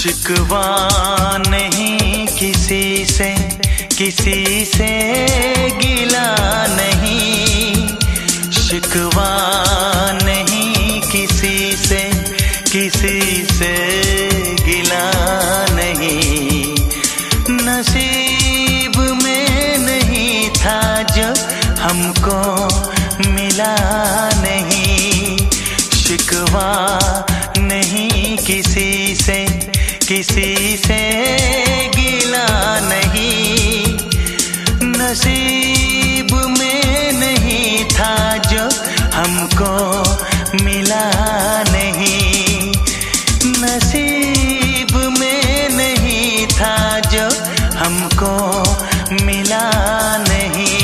शिकवा नहीं किसी से गिला नहीं, शिकवा नहीं किसी से गिला नहीं। नसीब में नहीं था जो हमको मिला नहीं, शिकवा नहीं किसी से गिला नहीं। नसीब में नहीं था जो हमको मिला नहीं, नसीब में नहीं था जो हमको मिला नहीं।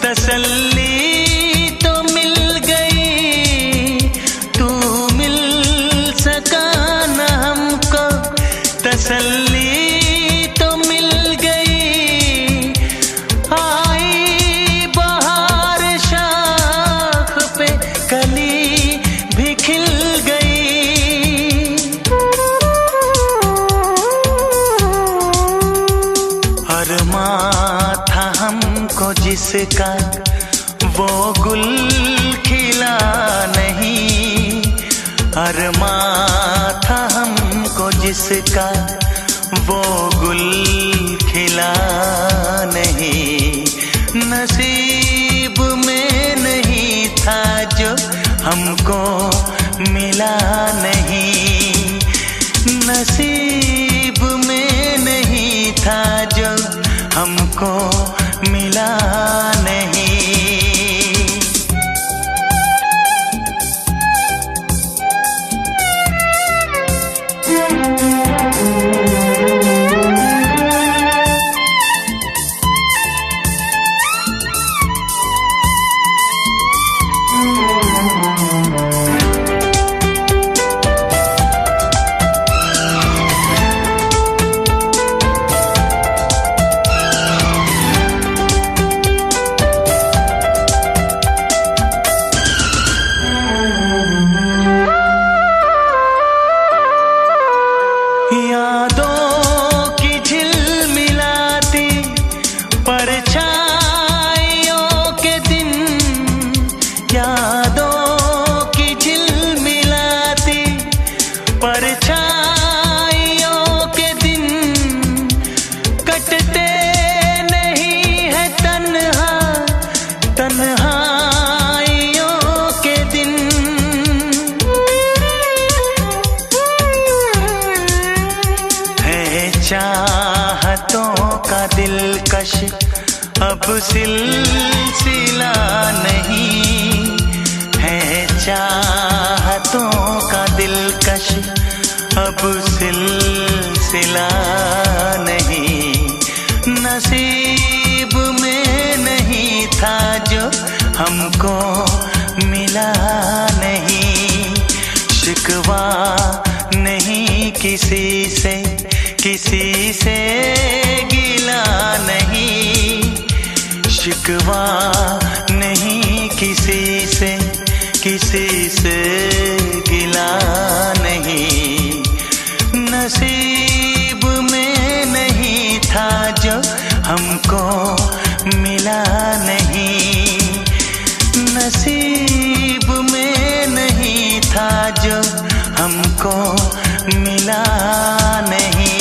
तसल्ली तो मिल गई, तू मिल सका न हमको, तसल्ली तो मिल गई। आई बहार शाख पे कली भी खिल गई। अरमां था हमको जिसका वो गुल खिला नहीं, अरमां था हमको जिसका वो गुल खिला नहीं। नसीब में नहीं था जो हमको मिला नहीं, नसीब में नहीं था जो हमको मिला नहीं। यादों की झिलमिलाती परछाइयों के दिन, यादों की झिलमिलाती परछाइयों के दिन, कटते नहीं है तन्हा तन्हाइयों के दिन। चाहतों का दिलकश अब सिलसिला नहीं है, चाहतों का दिलकश अब सिलसिला नहीं। नसीब में नहीं था जो हमको मिला नहीं, शिकवा नहीं किसी से गिला नहीं, शिकवा नहीं किसी से गिला नहीं। नसीब में नहीं था जो हमको मिला नहीं, नसीब में नहीं था जो हमको मिला नहीं।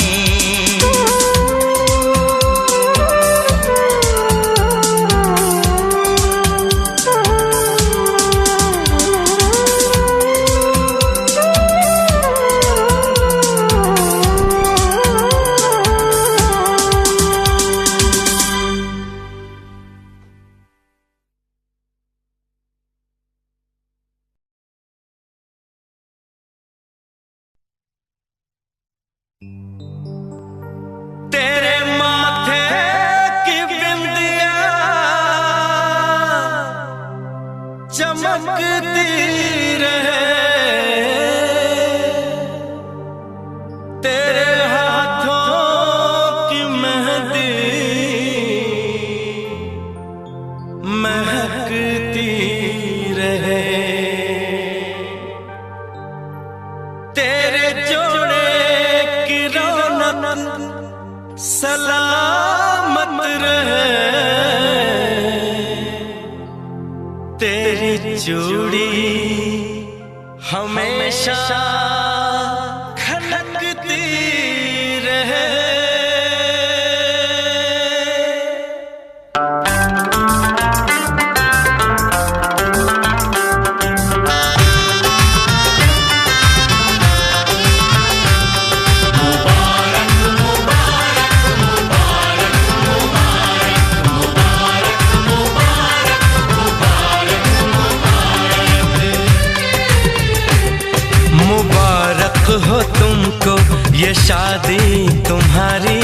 शादी तुम्हारी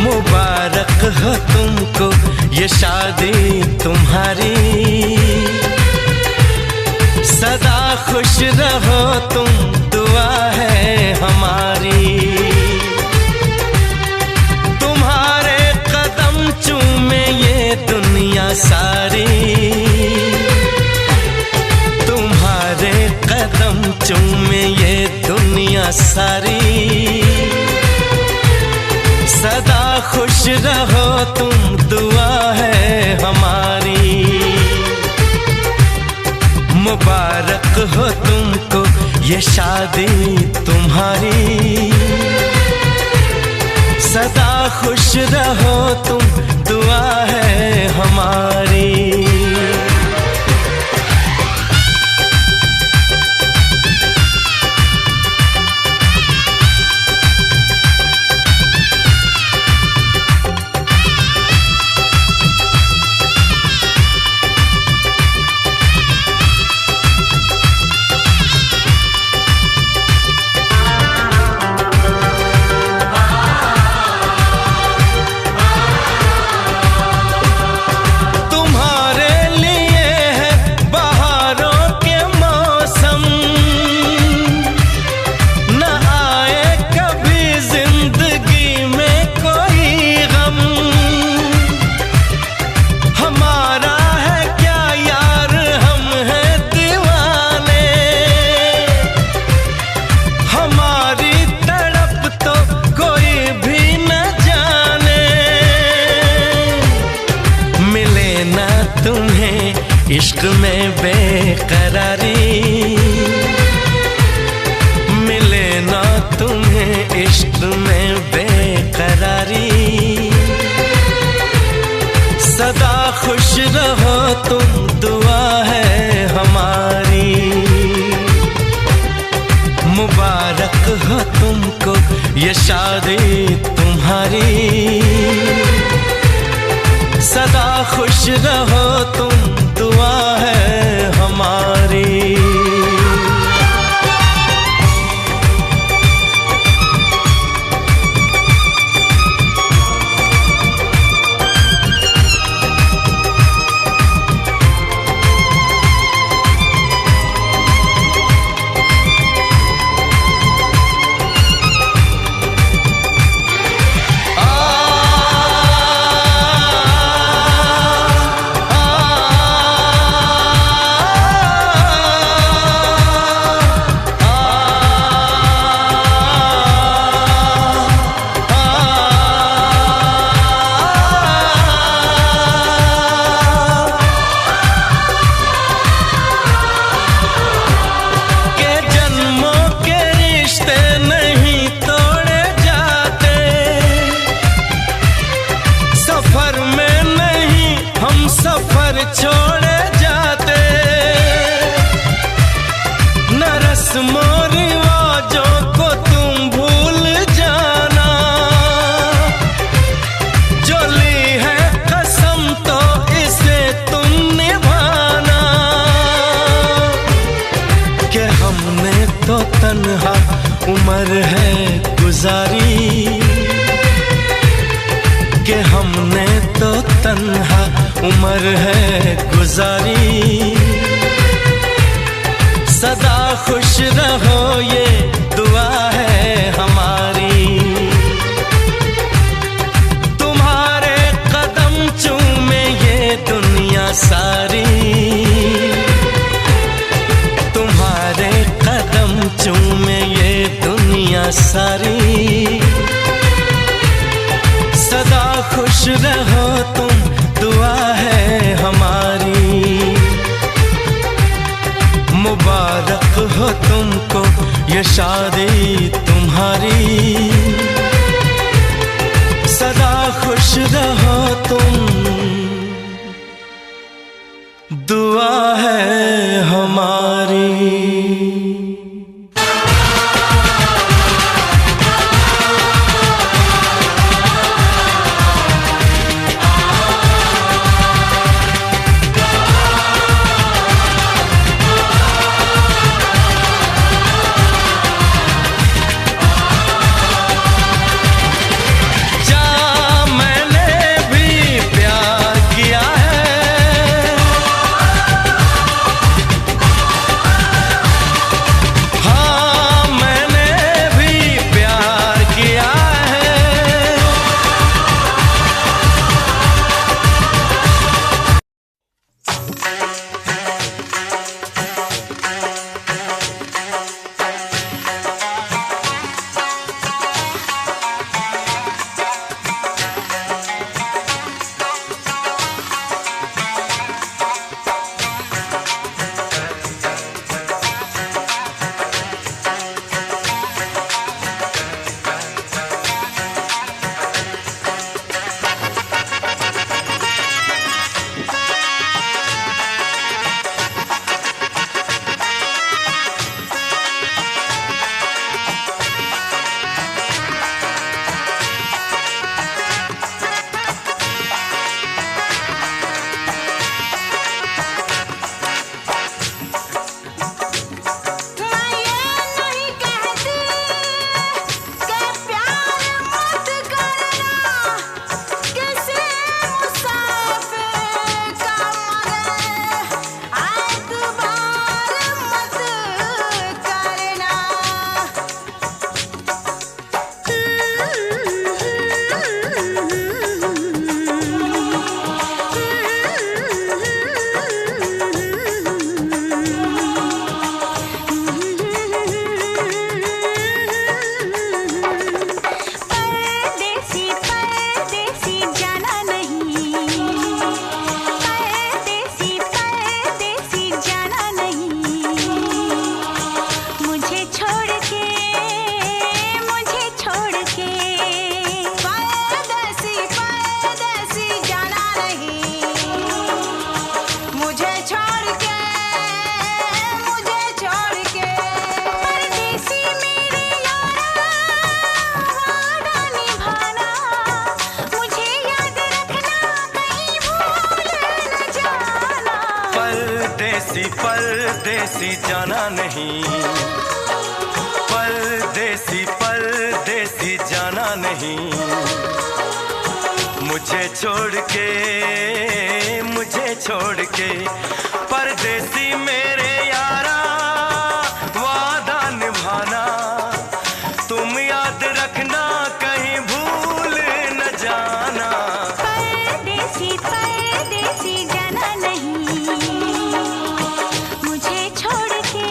मुबारक हो तुमको, ये शादी तुम्हारी। सदा खुश रहो तुम, दुआ है हमारी। तुम्हारे कदम चूमे ये दुनिया सारी, तुम्हारे कदम चूमे ये दुनिया सारी। सदा खुश रहो तुम, दुआ है हमारी। मुबारक हो तुमको, ये शादी तुम्हारी। सदा खुश रहो तुम, दुआ है हमारी। इश्क में बेकरारी मिले ना तुम्हें, इश्क में बेकरारी। सदा खुश रहो तुम, दुआ है हमारी। मुबारक हो तुमको, ये शादी तुम्हारी। सदा खुश रहो तुम, दुआ है हमारी। छोड़े जाते न रस्मों रिवाजों को तुम भूल जाना। जो ली है कसम तो इसे तुम निभाना। कि हमने तो तन्हा उम्र है गुजारी, कि हमने तो तन्हा उम्र है गुजारी। सदा खुश रहो ये दुआ है हमारी। तुम्हारे कदम चूमे ये दुनिया सारी, तुम्हारे कदम चूमे ये दुनिया सारी। सदा खुश रहो तुम, दुआ है हमारी। मुबारक हो तुमको, ये शादी तुम्हारी। सदा खुश रहो तुम, दुआ है हमारी। परदेसी जाना नहीं, परदेसी परदेसी जाना नहीं, मुझे छोड़ के परदेसी मेरे यारा वादा निभाना, तुम याद रखना कहीं भूल न जाना। परदेसी परदेसी जाना नहीं, मुझे छोड़ के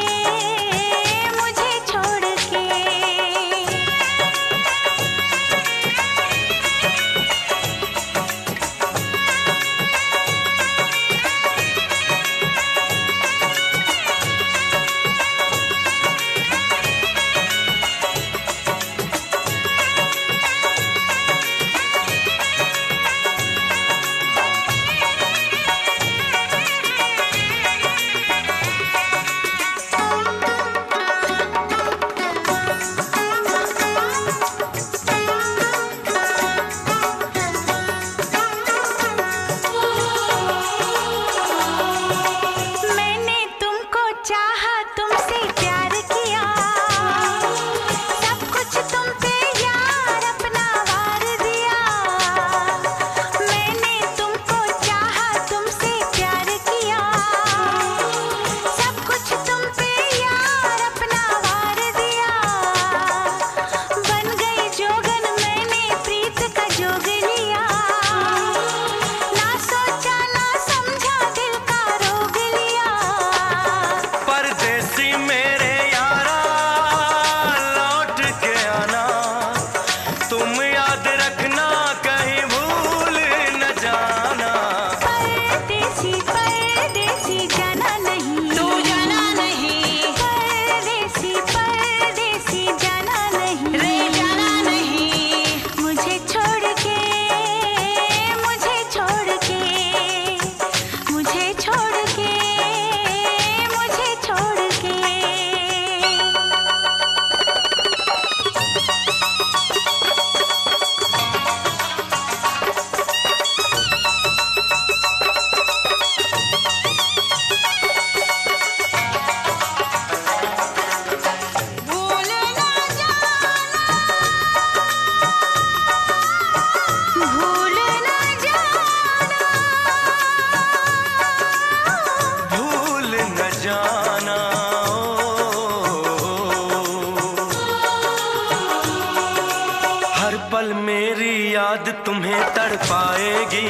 याद तुम्हें तड़पाएगी,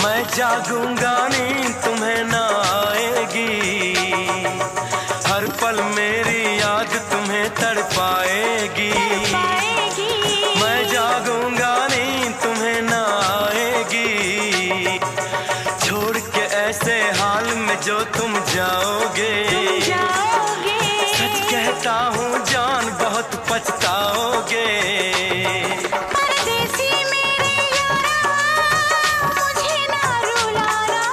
मैं जागूंगा नींद तुम्हें ना आएगी। हर पल मेरी याद तुम्हें तड़पाएगी, मैं जागूंगा नींद तुम्हें ना आएगी। छोड़ के ऐसे हाल में जो तुम जाओगे, सच कहता हूँ जान बहुत पछताओगे। परदेसी मेरे यारा मुझे ना रुलाना,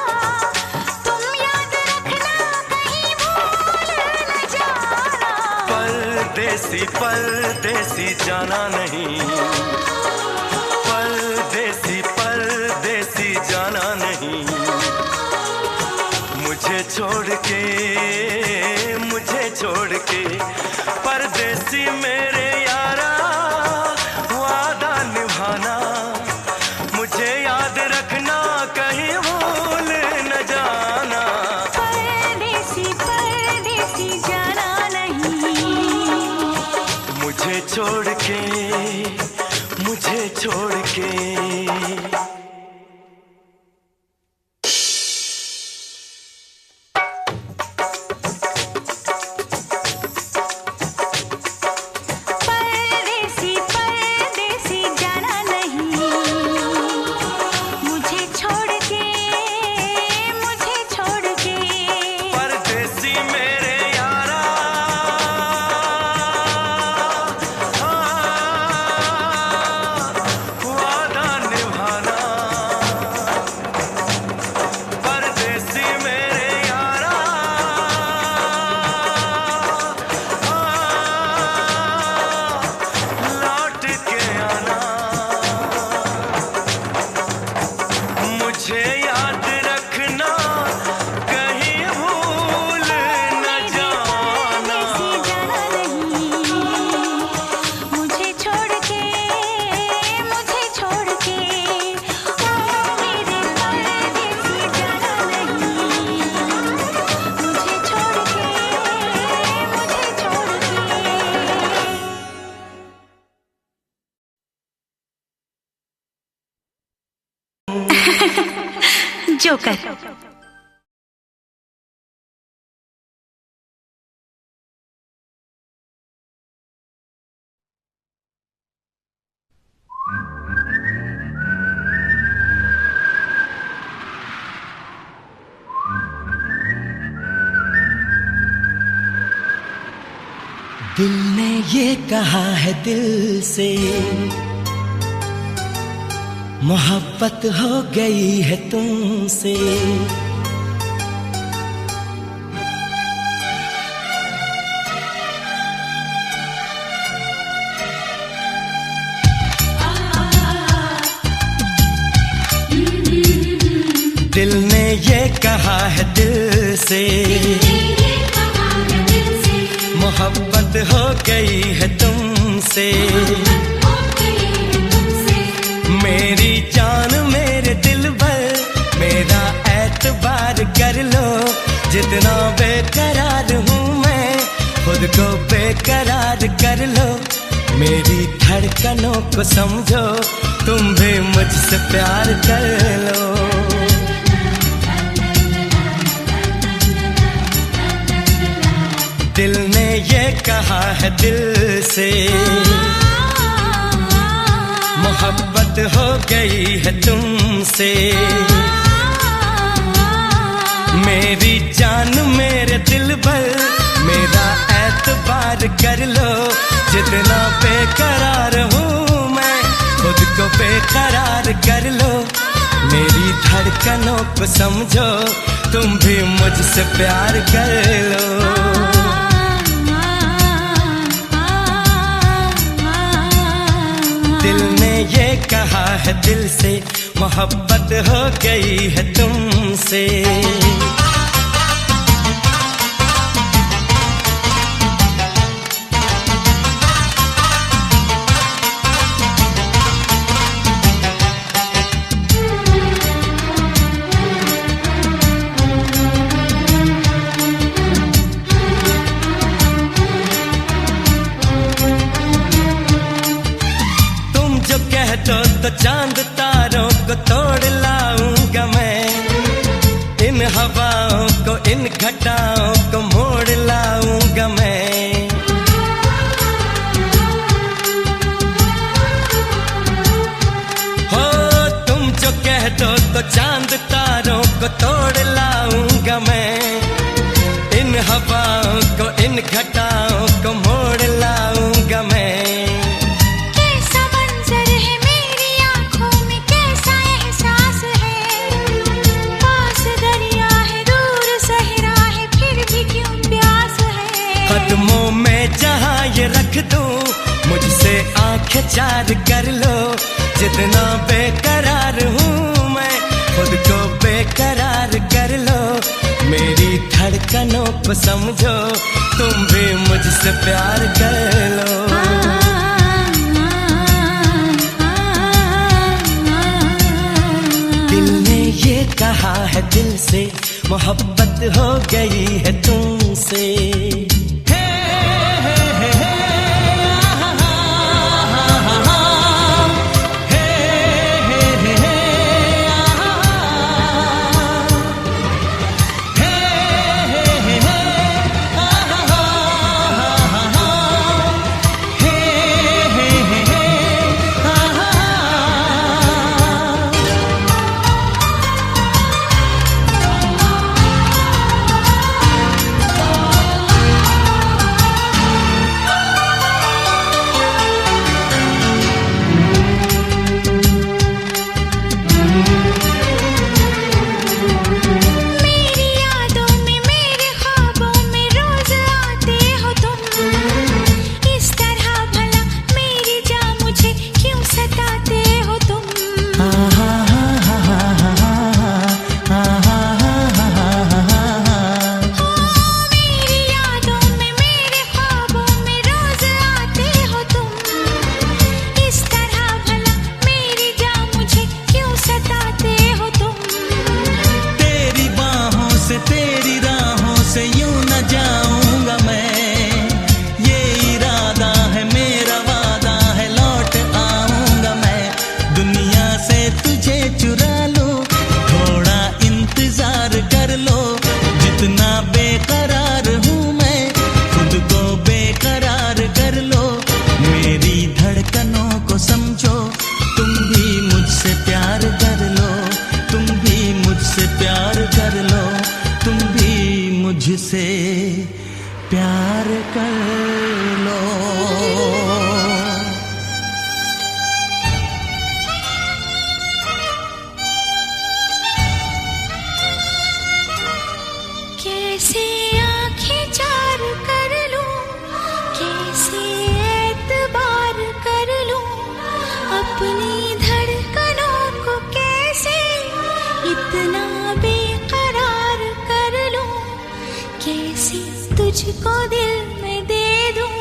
तुम याद रखना कहीं भूल न जाना। परदेसी परदेसी जाना नहीं, परदेसी परदेसी जाना नहीं, मुझे छोड़ के परदेसी मेरे यारा वादा निभाना, मुझे याद रखना कहीं भूल न जाना। परदेसी परदेसी जाना नहीं, मुझे छोड़ के वादा निभाना। जोकर। दिल ने ये कहा है दिल से, मोहब्बत हो गई है तुमसे। दिल ने ये कहा है दिल से, मोहब्बत हो गई है तुमसे। मेरी जान मेरे दिल पर मेरा एतबार कर लो, जितना बेकरार हूँ मैं खुद को बेकरार कर लो। मेरी धड़कनों को समझो, तुम भी मुझसे प्यार कर लो। दिल ने ये कहा है दिल से, मोहब्बत हो गई है तुमसे। मेरी जान मेरे दिल पर मेरा एतबार कर लो, जितना बेकरार हूँ मैं खुद को बेकरार कर लो। मेरी धड़कनों को समझो, तुम भी मुझसे प्यार कर लो। दिल ने ये कहा है दिल से, मोहब्बत हो गई है तुमसे। तो चांद तारों को तोड़ लाऊंगा मैं, इन हवाओं को इन घटाओं को मोड़ लाऊंगा मैं। हो तुम जो कह दो तो चांद तारों को तोड़ लाऊंगा मैं, इन हवाओं को इन घटाओं को मोड़ लाऊंगा मैं। कदमों में जहाँ ये रख दूं, मुझसे आंखें चार कर लो। जितना बेकरार हूँ मैं खुद को बेकरार कर लो। मेरी धड़कनों को समझो, तुम भी मुझसे प्यार कर लो। दिल ने ये कहा है दिल से, मोहब्बत हो गई है तुमसे। मुझसे प्यार कर लो, तुम भी मुझसे प्यार कर लो, तुम भी मुझसे प्यार कर लो। कैसे आंखें चार कर लूं, कैसे एतबार कर लूं, अपनी धड़कनों को कैसे इतना बेकरार कर लूं, कैसे तुझको दिल में दे दूं,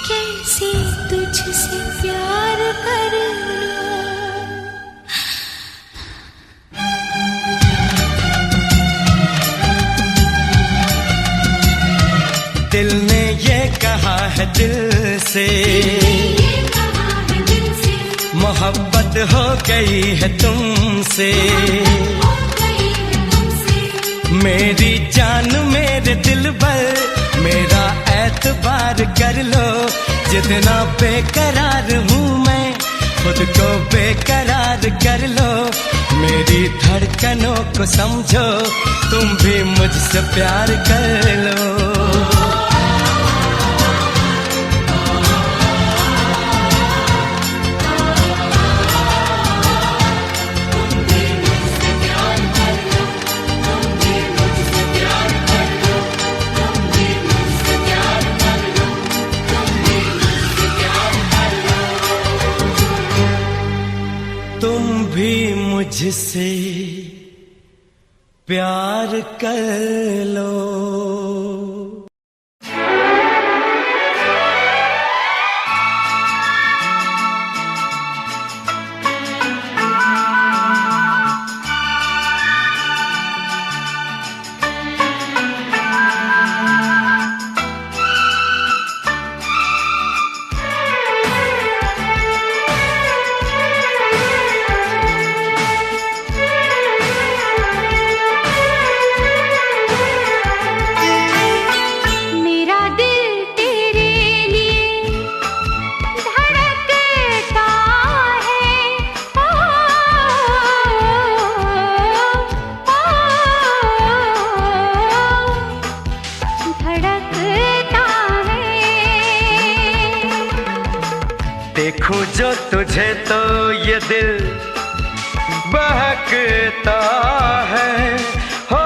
कैसे तुझसे प्यार कर लूं। दिल ने ये कहा है दिल से, मोहब्बत हो गई है तुमसे। मेरी जान मेरे दिल पर मेरा एतबार कर लो, जितना बेकरार हूँ मैं खुद को बेकरार कर लो। मेरी धड़कनों को समझो, तुम भी मुझसे प्यार कर लो। तुम भी मुझसे प्यार कर लो। देखूं जो तुझे तो ये दिल बहकता है। हो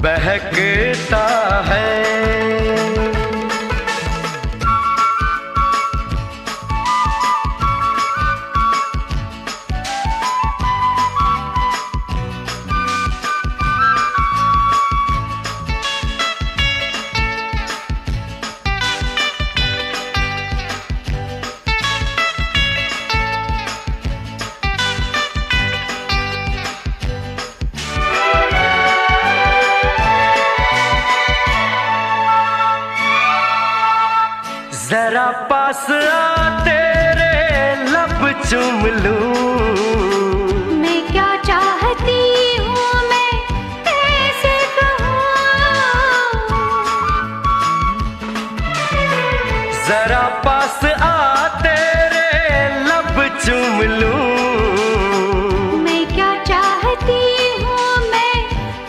बहकता है। जरा पास आ तेरे लब चूम लूं। मैं क्या चाहती हूँ मैं कैसे कहूँ। जरा पास आ तेरे लब चूम लूं। मैं क्या चाहती हूँ मैं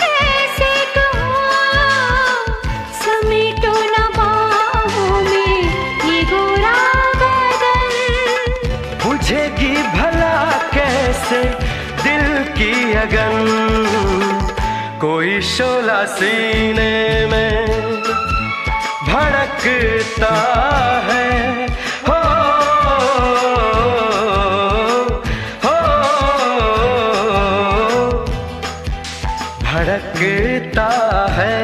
कैसे कहूँ। समेटो न बाहों में ये गोरा बदन। बुझेगी भला कैसे दिल की अगन। कोई शोला सीने में भड़कता है। हो भड़कता है।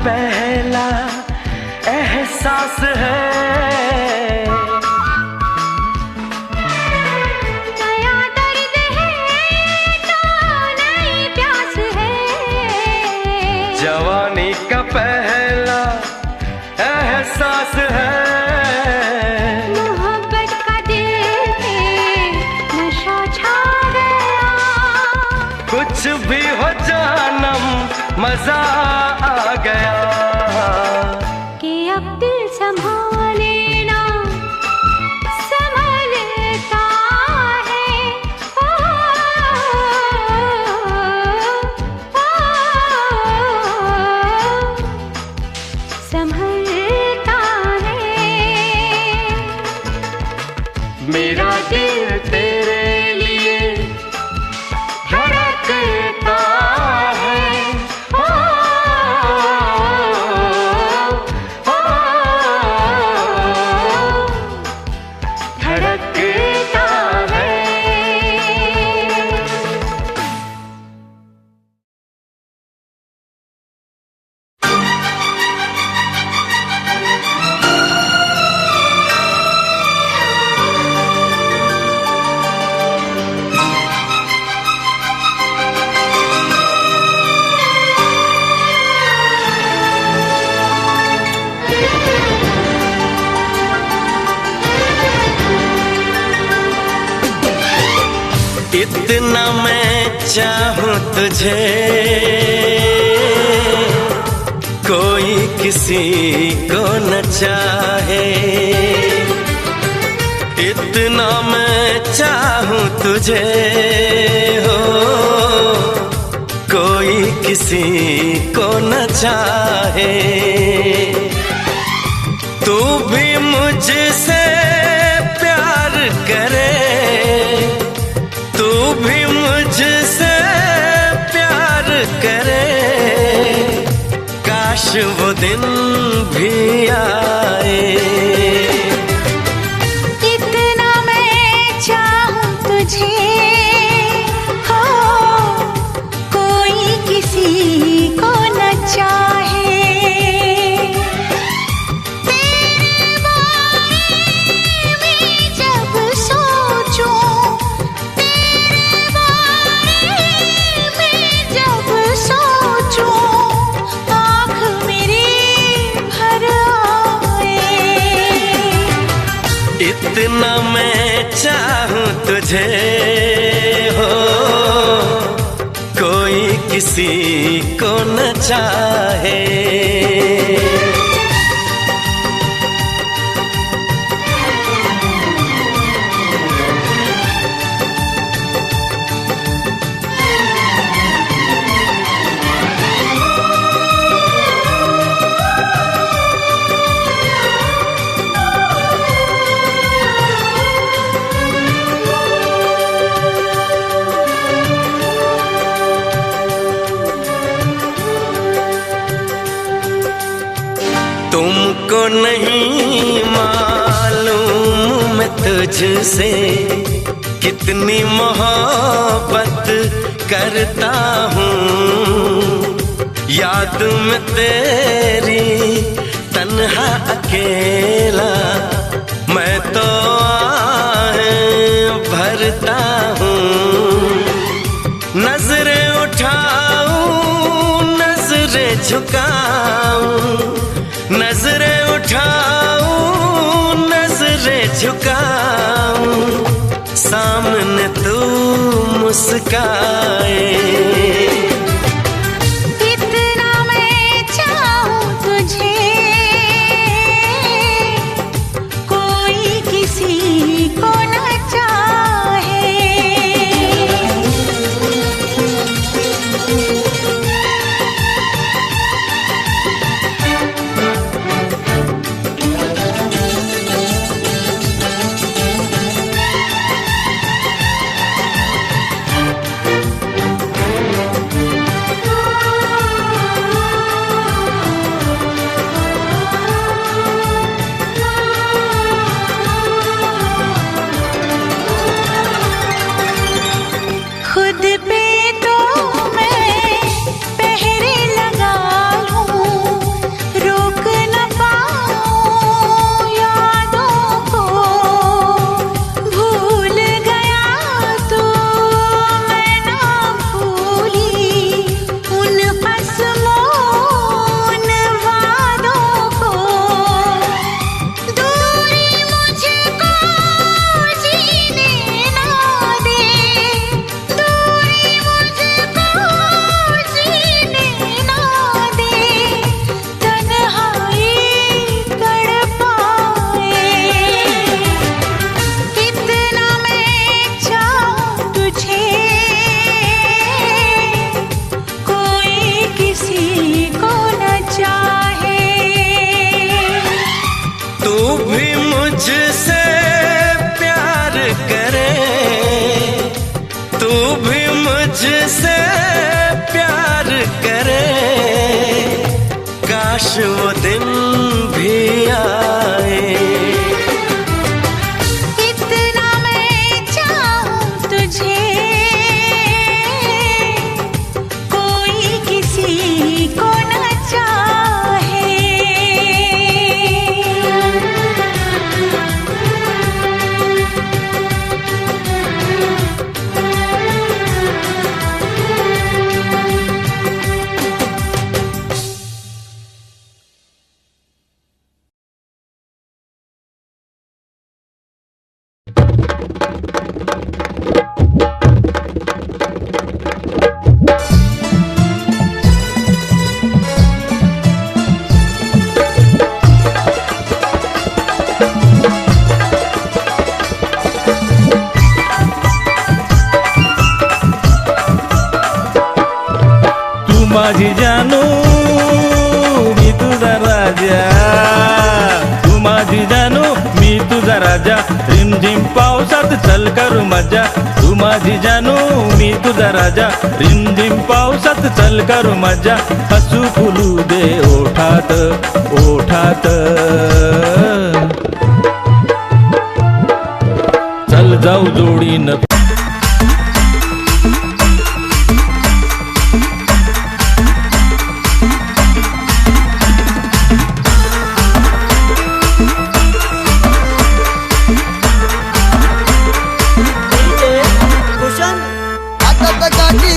पहला एहसास है। नया दर्द है तो नई प्यास है। जवानी का पहला एहसास है। मोहब्बत का दिल पे नशा छा गया। कुछ भी हो जानम मजा आ गया। कि अब दिल संभाले ना संभलता है। ओ, संभलता है। मेरा दिल तेरे लिए धड़कता है। ओ, ओ, धड़कता है। इतना मैं चाहूं तुझे कोई किसी को न चाहे। इतना मैं चाहूं तुझे हो कोई किसी को न चाहे। तू भी मुझसे प्यार करे, तू भी मुझसे प्यार करे। काश वो दिन भी आए। इतना मैं चाहूं तुझे हो कोई किसी को न चाहे। तेरे बारे में जब सोचूं, तेरे बारे में जब सोचूं, आँख मेरी भर आए। इतना मैं चाहूं तुझे हो कोई किसी को न चाहे। तुमको नहीं मालूम मैं तुझसे कितनी मोहब्बत करता हूँ। याद में तेरी तन्हा अकेला मैं तो आहें भरता हूँ। नजरें उठाऊं नजरें झुकाऊं, नजरें उठाऊं नजरें झुकाऊं, सामने तू मुस्काए। इतना मैं चाहूं तुझे कोई किसी को न चाहे। वो दिन भी आए। इतना मैं चाहूं तुझे, कोई किसी को न चाहे। माझी जानू मी तुझा राजा, तू माझी जानू मी तुझा राजा, रिमझिम पावसात चल करू मजा, तू माझी जानू मी तुझा राजा, रिमझिम पावसात चल करू मजा, हसू फुलू दे ओठात ओठात, चल जाऊ जोडीनं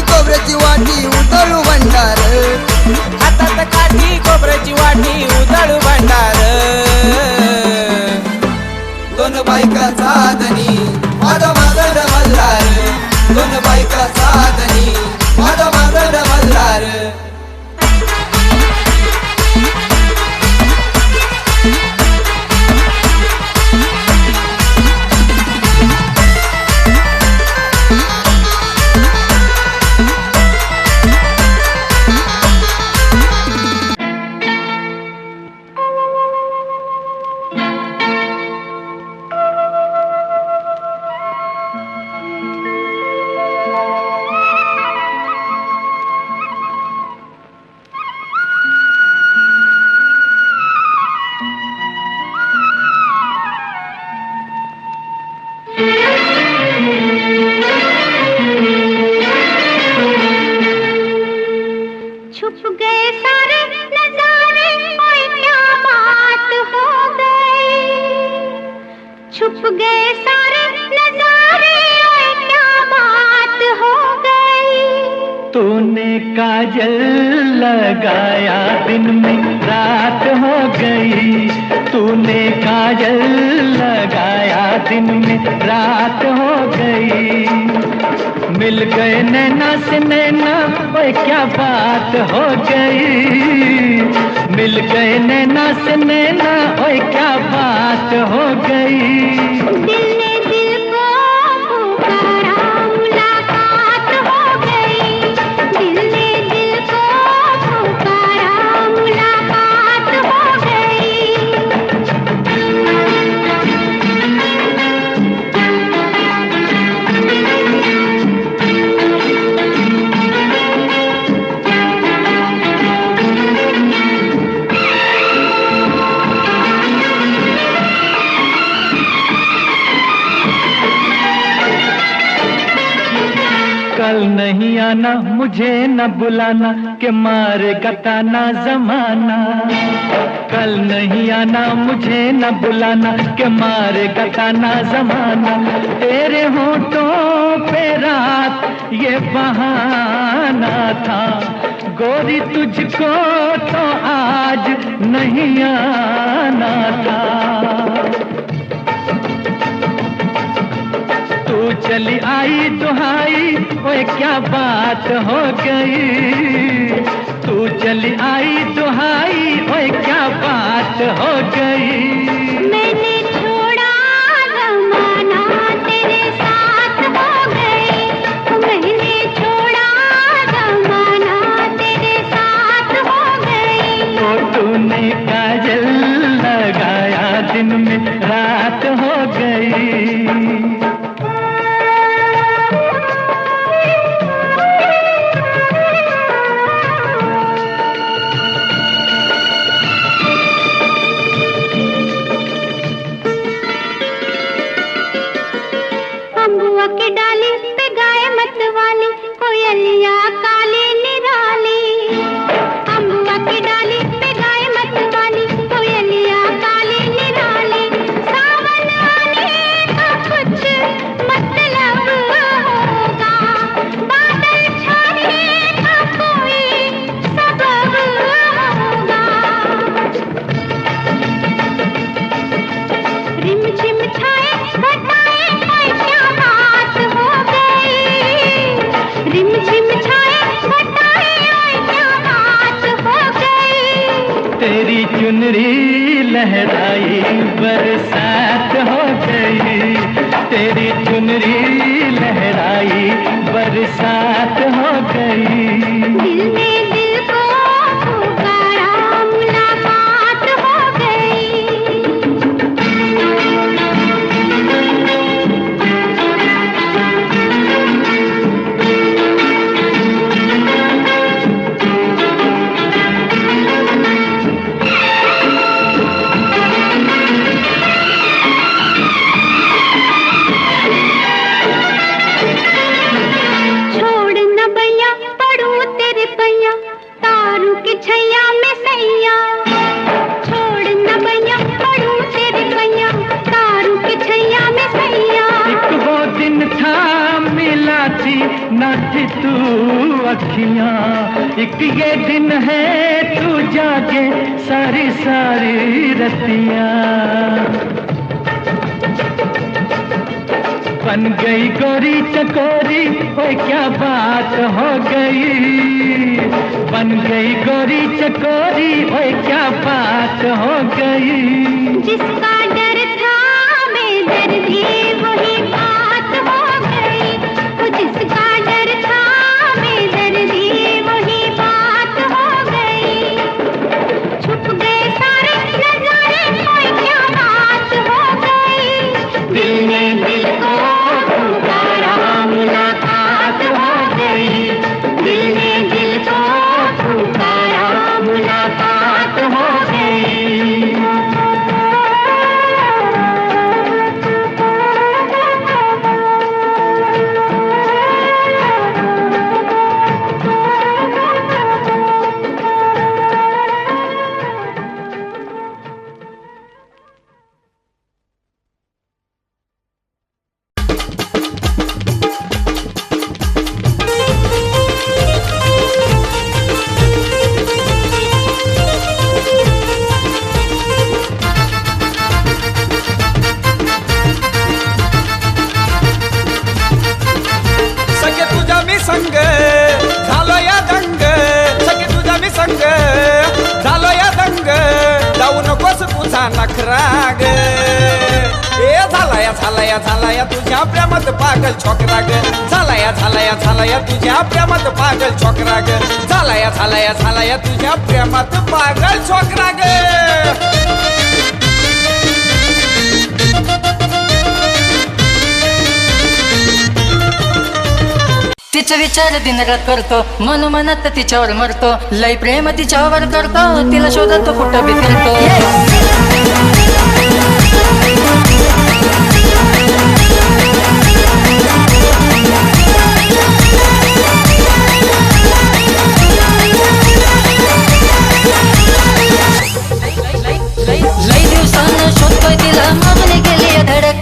खोबऱ्याची वाटी उधळू भंडार, हातात काठी खोबऱ्याची वाटी उधळू भंडार, दोन बायका साधनी माझा मागड मल्हार, दोन बायका साधनी माझा मागड मल्हार. छुप गए सारे नजारे, ओए क्या बात हो गई। छुप गए सारे नजारे, ओए क्या बात हो गई। तूने काजल लगाया दिन में रात हो गई, तूने काजल लगाया दिन में रात हो गई, मिल गए नैना से नैना, ओए क्या बात हो गई, मिल गए नैना से नैना, ओए क्या बात हो गई। दिल ने दिल को पुकारा, मुलाकात हो गई, दिल ने दिल को पुकारा, मुलाकात हो गई। कल नहीं आना मुझे न बुलाना, के मारेगा ताना जमाना, कल नहीं आना मुझे न बुलाना, के मारेगा ताना जमाना, तेरे होठों पे रात ये बहाना था, गोरी तुझको तो आज नहीं आना था। तू चली आई दुहाई, ओए क्या बात हो गई, तू चली आई दुहाई, ओए क्या बात हो गई। मैंने छोड़ा जमाना, तेरे साथ हो गई, मैंने छोड़ा जमाना, तेरे साथ हो गई। तो तूने काजल लगाया दिन में रात हो गई। चुनरी लहराई बरसात हो गई, तेरी चुनरी लहराई बरसात हो गई। दिल ने दिल को पुकारा, मुलाकात हो गई। छोड़ न भैया पड़ू तेरे पैया, तारू के छैया में सैया। छोड़ न भैया पड़ू तेरे पैया, तारू के छैया में सैया। एक वो दिन था मिला थी न थी तू अखियां, एक ये दिन है तू जागे सारी सारी रतियां। बन गई गोरी चकोरी, ओए क्या बात हो गई। बन गई गोरी चकोरी, ओए क्या बात हो गई। जिसका डर था बेदर्दी, वही बात हो गई। वो जिसका डर था बेदर्दी, वही बात हो गई। छुप गए सारे नजारे, कोई क्या बात हो गई। दिल ने दिल को पुकारा, मुलाकात हो गई। दिल ने दिल को पुकारा, मुलाकात हो गई। सखे तुझा मी संग झालो या दंग, सखे तुझा मी संग झालो या दंग, जाऊ नकोस तुझा नखराग। ए झाला या तुझ्या प्रेमात पागल छोकरा ग, झाला या तुझ्या प्रेमात पागल छोकरा ग, झाला या तुझ्या प्रेमात पागल छोकरा ग। तिचा विचार दिनरात करतो, मनोमनात तिच्यावर मरतो, लय प्रेम तिच्यावर करतो, तिला शोधतो कुठं बी फिरतो। लय दिवसानं शोधतोय तिला, मारून गेली धडक,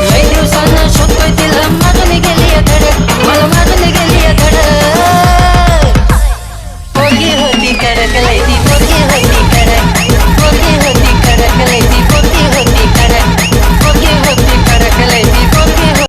लय दिवसानं शोधतोय तिला, मारून गेली धडक, मला मारून गेली धडक। पोरगी होती कडक लय ती, पोरगी होती कडक, पोरगी होती कडक लय ती, पोरगी होती कडक, पोरगी होती कडक लय ती, पोरगी होती।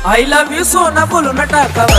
I love you सोना बोलून टाकावं,